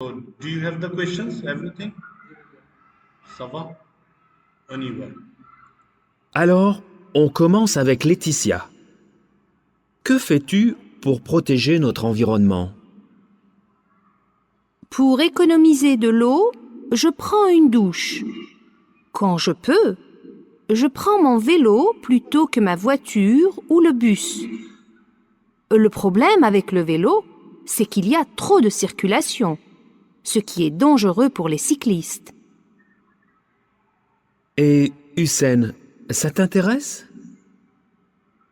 So, do you have the questions? Everything? Ça va? On y va. Alors, on commence avec Laetitia. Que fais-tu pour protéger notre environnement? Pour économiser de l'eau, je prends une douche. Quand je peux, je prends mon vélo plutôt que ma voiture ou le bus. Le problème avec le vélo, c'est qu'il y a trop de circulation, ce qui est dangereux pour les cyclistes. Et Hussein, ça t'intéresse?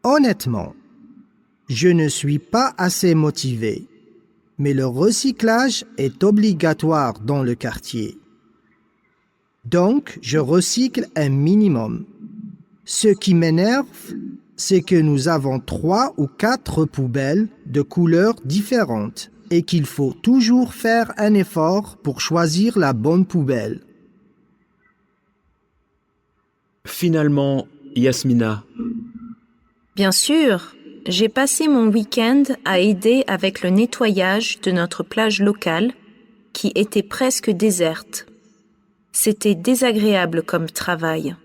Honnêtement, je ne suis pas assez motivé, mais le recyclage est obligatoire dans le quartier. Donc, je recycle un minimum. Ce qui m'énerve, c'est que nous avons 3 ou 4 poubelles de couleurs différentes et qu'il faut toujours faire un effort pour choisir la bonne poubelle. Finalement, Yasmina. Bien sûr, j'ai passé mon week-end à aider avec le nettoyage de notre plage locale qui était presque déserte. C'était désagréable comme travail.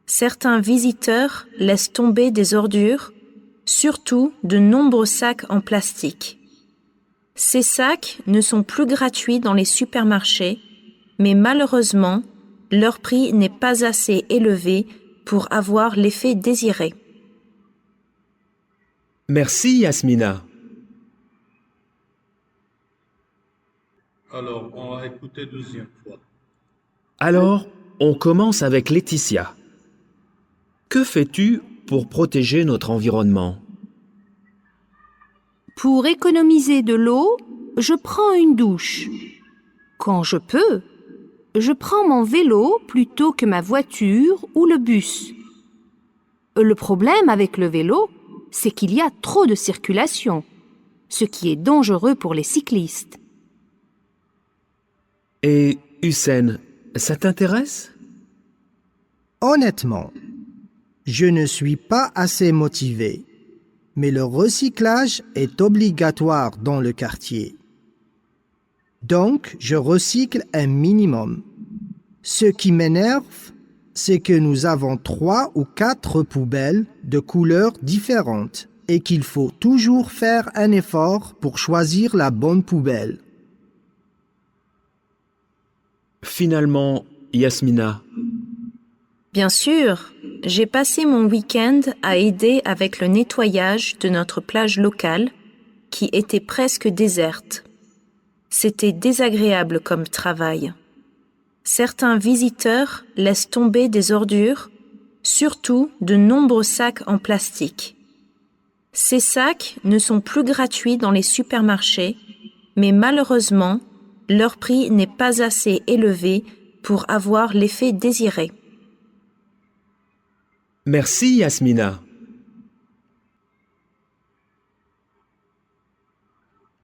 Certains visiteurs laissent tomber des ordures, surtout de nombreux sacs en plastique. Ces sacs ne sont plus gratuits dans les supermarchés, mais malheureusement, leur prix n'est pas assez élevé pour avoir l'effet désiré. Merci Yasmina. Alors, on va écouter deuxième fois. Alors, on commence avec Laetitia. Que fais-tu pour protéger notre environnement? Pour économiser de l'eau, je prends une douche. Quand je peux, je prends mon vélo plutôt que ma voiture ou le bus. Le problème avec le vélo, c'est qu'il y a trop de circulation, ce qui est dangereux pour les cyclistes. Et Hussein, ça t'intéresse? Honnêtement, je ne suis pas assez motivé, mais le recyclage est obligatoire dans le quartier. Donc, je recycle un minimum. Ce qui m'énerve, c'est que nous avons 3 ou 4 poubelles de couleurs différentes et qu'il faut toujours faire un effort pour choisir la bonne poubelle. Finalement, Yasmina. Bien sûr, j'ai passé mon week-end à aider avec le nettoyage de notre plage locale qui était presque déserte. C'était désagréable comme travail. Certains visiteurs laissent tomber des ordures, surtout de nombreux sacs en plastique. Ces sacs ne sont plus gratuits dans les supermarchés, mais malheureusement, leur prix n'est pas assez élevé pour avoir l'effet désiré. Merci Yasmina.